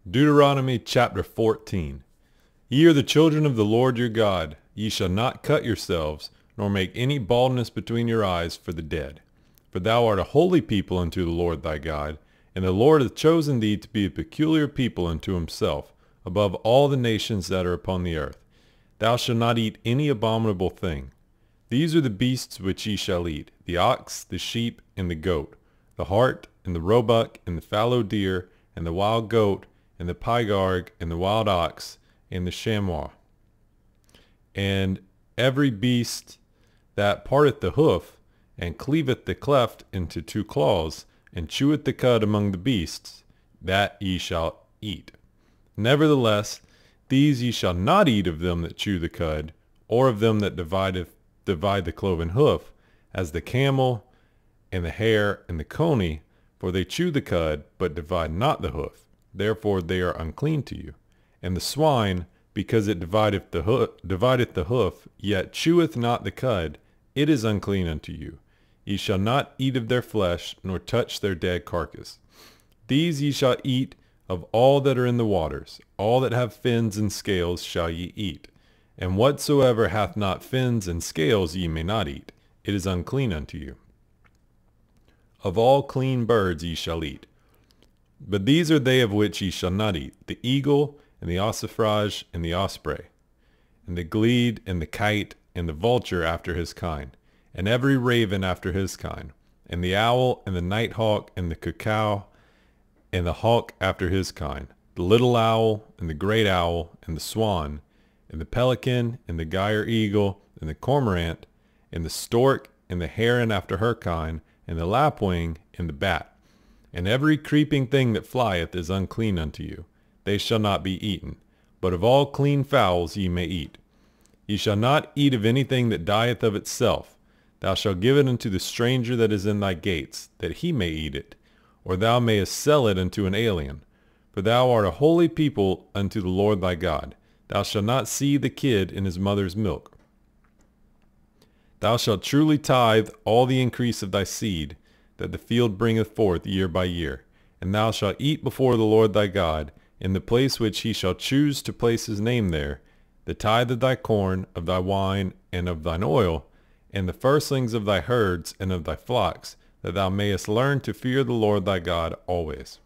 Deuteronomy chapter 14. Ye are the children of the Lord your God. Ye shall not cut yourselves, nor make any baldness between your eyes for the dead. For thou art a holy people unto the Lord thy God, and the Lord hath chosen thee to be a peculiar people unto himself, above all the nations that are upon the earth. Thou shalt not eat any abominable thing. These are the beasts which ye shall eat, the ox, the sheep, and the goat, the hart, and the roebuck, and the fallow deer, and the wild goat, and the pygarg, and the wild ox, and the chamois. And every beast that parteth the hoof, and cleaveth the cleft into two claws, and cheweth the cud among the beasts, that ye shall eat. Nevertheless, these ye shall not eat of them that chew the cud, or of them that divide the cloven hoof, as the camel, and the hare, and the coney, for they chew the cud, but divide not the hoof. Therefore they are unclean to you. And the swine, because it divideth the hoof, yet cheweth not the cud, it is unclean unto you. Ye shall not eat of their flesh, nor touch their dead carcass. These ye shall eat of all that are in the waters. All that have fins and scales shall ye eat. And whatsoever hath not fins and scales ye may not eat. It is unclean unto you. Of all clean birds ye shall eat. But these are they of which ye shall not eat: the eagle, and the ossifrage, and the osprey, and the glede, and the kite, and the vulture after his kind, and every raven after his kind, and the owl, and the nighthawk, and the cuckoo, and the hawk after his kind, the little owl, and the great owl, and the swan, and the pelican, and the gyre eagle, and the cormorant, and the stork, and the heron after her kind, and the lapwing, and the bat. And every creeping thing that flieth is unclean unto you. They shall not be eaten. But of all clean fowls ye may eat. Ye shall not eat of anything that dieth of itself. Thou shalt give it unto the stranger that is in thy gates, that he may eat it, or thou mayest sell it unto an alien. For thou art a holy people unto the Lord thy God. Thou shalt not seethe the kid in his mother's milk. Thou shalt truly tithe all the increase of thy seed, that the field bringeth forth year by year. And thou shalt eat before the Lord thy God, in the place which he shall choose to place his name there, the tithe of thy corn, of thy wine, and of thine oil, and the firstlings of thy herds and of thy flocks, that thou mayest learn to fear the Lord thy God always.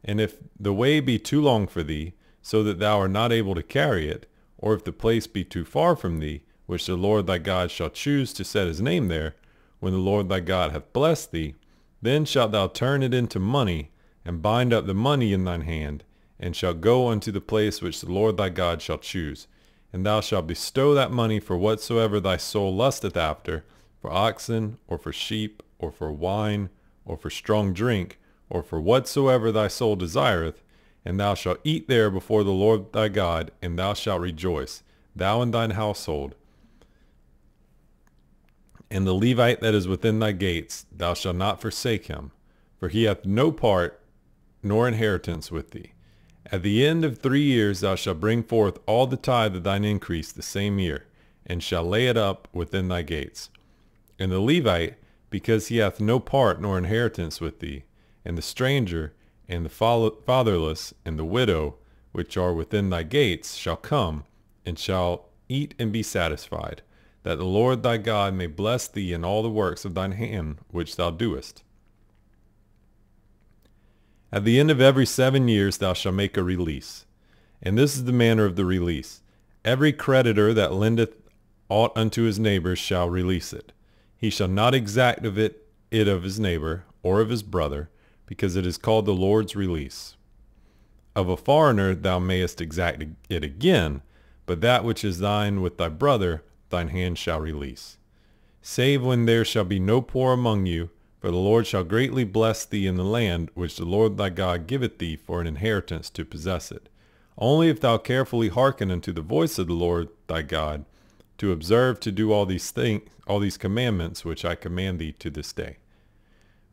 And if the way be too long for thee, so that thou art not able to carry it, or if the place be too far from thee, which the Lord thy God shall choose to set his name there, when the Lord thy God hath blessed thee, then shalt thou turn it into money, and bind up the money in thine hand, and shalt go unto the place which the Lord thy God shall choose. And thou shalt bestow that money for whatsoever thy soul lusteth after, for oxen, or for sheep, or for wine, or for strong drink, or for whatsoever thy soul desireth, and thou shalt eat there before the Lord thy God, and thou shalt rejoice, thou and thine household. And the Levite that is within thy gates, thou shalt not forsake him, for he hath no part nor inheritance with thee. At the end of 3 years thou shalt bring forth all the tithe of thine increase the same year, and shalt lay it up within thy gates. And the Levite, because he hath no part nor inheritance with thee, and the stranger, and the fatherless, and the widow, which are within thy gates, shall come, and shall eat and be satisfied, that the Lord thy God may bless thee in all the works of thine hand which thou doest. At the end of every 7 years thou shalt make a release. And this is the manner of the release. Every creditor that lendeth aught unto his neighbor shall release it. He shall not exact of it of his neighbor, or of his brother, because it is called the Lord's release. Of a foreigner thou mayest exact it again, but that which is thine with thy brother, thine hand shall release. Save when there shall be no poor among you, for the Lord shall greatly bless thee in the land which the Lord thy God giveth thee for an inheritance to possess it. Only if thou carefully hearken unto the voice of the Lord thy God, to observe to do all these commandments which I command thee to this day.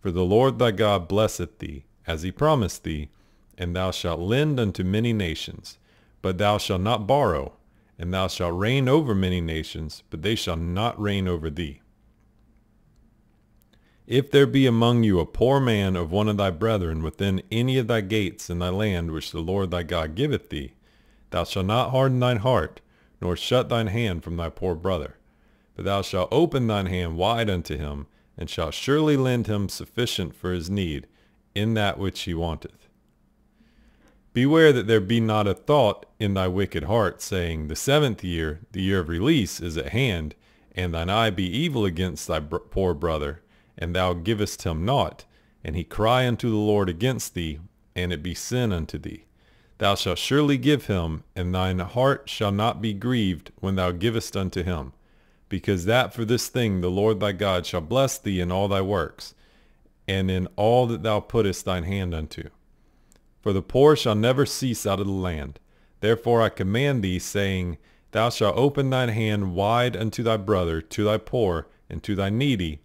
For the Lord thy God blesseth thee, as he promised thee, and thou shalt lend unto many nations, but thou shalt not borrow, and thou shalt reign over many nations, but they shall not reign over thee. If there be among you a poor man of one of thy brethren within any of thy gates in thy land which the Lord thy God giveth thee, thou shalt not harden thine heart, nor shut thine hand from thy poor brother. But thou shalt open thine hand wide unto him, and shalt surely lend him sufficient for his need in that which he wanteth. Beware that there be not a thought in thy wicked heart, saying, The 7th year, the year of release, is at hand, and thine eye be evil against thy poor brother, and thou givest him naught, and he cry unto the Lord against thee, and it be sin unto thee. Thou shalt surely give him, and thine heart shall not be grieved when thou givest unto him, because that for this thing the Lord thy God shall bless thee in all thy works, and in all that thou puttest thine hand unto. For the poor shall never cease out of the land. Therefore I command thee, saying, Thou shalt open thine hand wide unto thy brother, to thy poor, and to thy needy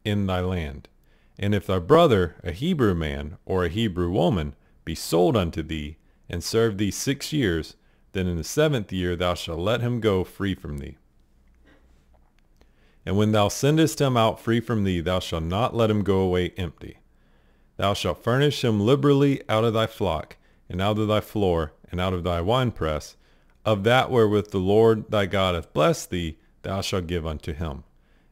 in thy land. And if thy brother, a Hebrew man, or a Hebrew woman, be sold unto thee, and serve thee 6 years, then in the 7th year thou shalt let him go free from thee. And when thou sendest him out free from thee, thou shalt not let him go away empty. Thou shalt furnish him liberally out of thy flock, and out of thy floor, and out of thy winepress. Of that wherewith the Lord thy God hath blessed thee, thou shalt give unto him.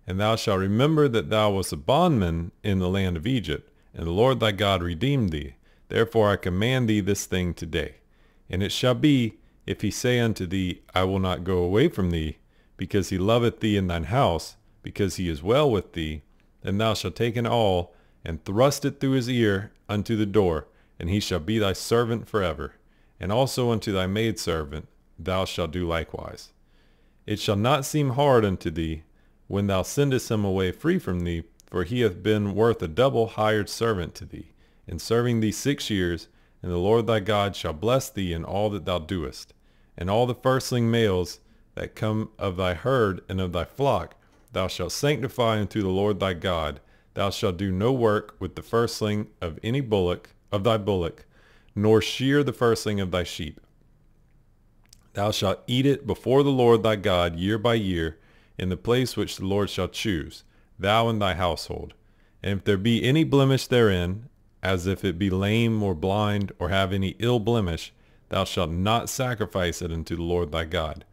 And thou shalt remember that thou wast a bondman in the land of Egypt, and the Lord thy God redeemed thee. Therefore I command thee this thing today. And it shall be, if he say unto thee, I will not go away from thee, because he loveth thee in thine house, because he is well with thee, then thou shalt take an awl, and thrust it through his ear unto the door, and he shall be thy servant forever. And also unto thy maidservant thou shalt do likewise. It shall not seem hard unto thee, when thou sendest him away free from thee, for he hath been worth a double hired servant to thee, in serving thee 6 years, and the Lord thy God shall bless thee in all that thou doest. And all the firstling males that come of thy herd and of thy flock thou shalt sanctify unto the Lord thy God. Thou shalt do no work with the firstling of any bullock, of thy bullock, nor shear the firstling of thy sheep. Thou shalt eat it before the Lord thy God year by year, in the place which the Lord shall choose, thou and thy household. And if there be any blemish therein, as if it be lame or blind, or have any ill blemish, thou shalt not sacrifice it unto the Lord thy God.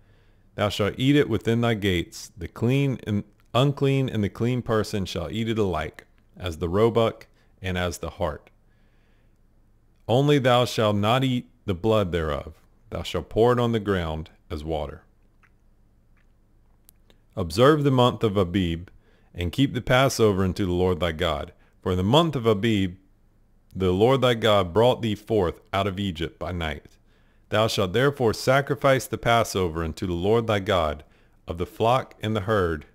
Thou shalt eat it within thy gates. The clean and unclean and the clean person shall eat it alike, as the roebuck and as the hart. Only thou shalt not eat the blood thereof. Thou shalt pour it on the ground as water. Observe the month of Abib, and keep the Passover unto the Lord thy God. For in the month of Abib the Lord thy God brought thee forth out of Egypt by night. Thou shalt therefore sacrifice the Passover unto the Lord thy God, of the flock and the herd,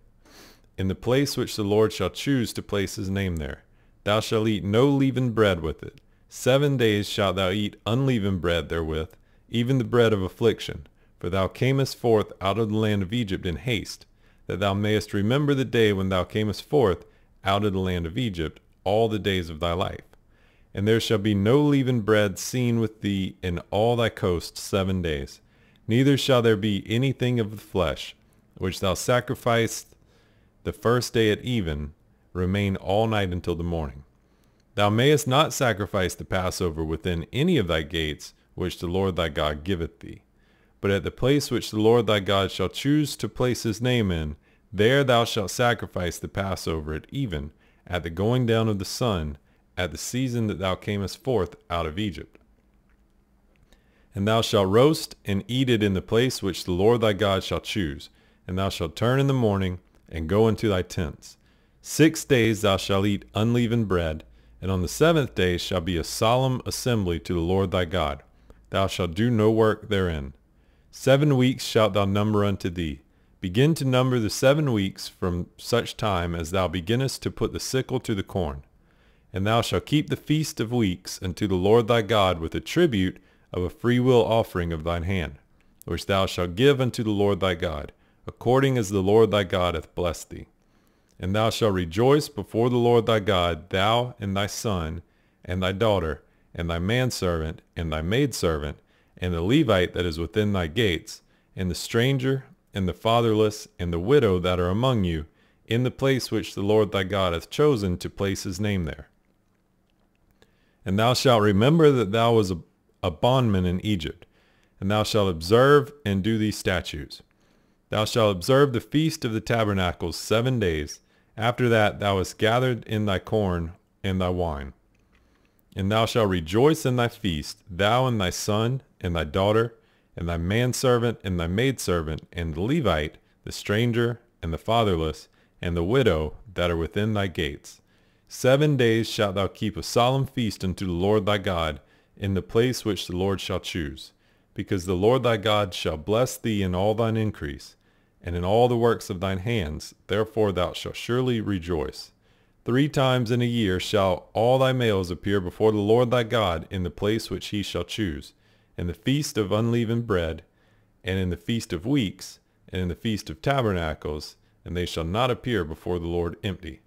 in the place which the Lord shall choose to place his name there. Thou shalt eat no leavened bread with it. 7 days shalt thou eat unleavened bread therewith, even the bread of affliction. For thou camest forth out of the land of Egypt in haste, that thou mayest remember the day when thou camest forth out of the land of Egypt all the days of thy life. And there shall be no leavened bread seen with thee in all thy coast 7 days. Neither shall there be anything of the flesh, which thou sacrificest the first day at even, remain all night until the morning. Thou mayest not sacrifice the Passover within any of thy gates, which the Lord thy God giveth thee. But at the place which the Lord thy God shall choose to place his name in, there thou shalt sacrifice the Passover at even, at the going down of the sun, at the season that thou camest forth out of Egypt. And thou shalt roast and eat it in the place which the Lord thy God shall choose, and thou shalt turn in the morning, and go into thy tents. 6 days thou shalt eat unleavened bread, and on the 7th day shall be a solemn assembly to the Lord thy God. Thou shalt do no work therein. 7 weeks shalt thou number unto thee. Begin to number the 7 weeks from such time as thou beginnest to put the sickle to the corn. And thou shalt keep the feast of weeks unto the Lord thy God with a tribute of a freewill offering of thine hand, which thou shalt give unto the Lord thy God, according as the Lord thy God hath blessed thee. And thou shalt rejoice before the Lord thy God, thou and thy son, and thy daughter, and thy manservant, and thy maidservant, and the Levite that is within thy gates, and the stranger, and the fatherless, and the widow that are among you, in the place which the Lord thy God hath chosen to place his name there. And thou shalt remember that thou wast a bondman in Egypt, and thou shalt observe and do these statutes. Thou shalt observe the feast of the tabernacles 7 days. After that thou hast gathered in thy corn and thy wine. And thou shalt rejoice in thy feast, thou and thy son and thy daughter, and thy manservant and thy maidservant, and the Levite, the stranger, and the fatherless, and the widow that are within thy gates. 7 days shalt thou keep a solemn feast unto the Lord thy God in the place which the Lord shall choose, because the Lord thy God shall bless thee in all thine increase, and in all the works of thine hands. Therefore thou shalt surely rejoice. 3 times in a year shall all thy males appear before the Lord thy God in the place which he shall choose, in the feast of unleavened bread, and in the feast of weeks, and in the feast of tabernacles, and they shall not appear before the Lord empty.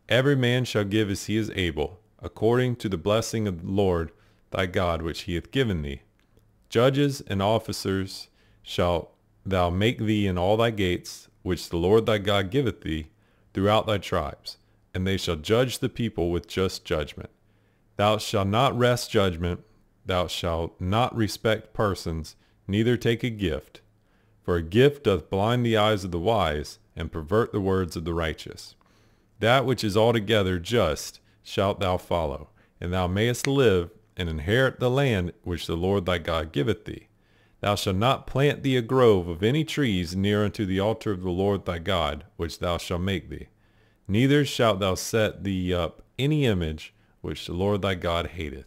Every man shall give as he is able, according to the blessing of the Lord thy God which he hath given thee. Judges and officers shalt thou make thee in all thy gates, which the Lord thy God giveth thee, throughout thy tribes, and they shall judge the people with just judgment. Thou shalt not wrest judgment, thou shalt not respect persons, neither take a gift, for a gift doth blind the eyes of the wise, and pervert the words of the righteous. That which is altogether just shalt thou follow, and thou mayest live, and inherit the land which the Lord thy God giveth thee. Thou shalt not plant thee a grove of any trees near unto the altar of the Lord thy God, which thou shalt make thee. Neither shalt thou set thee up any image which the Lord thy God hateth.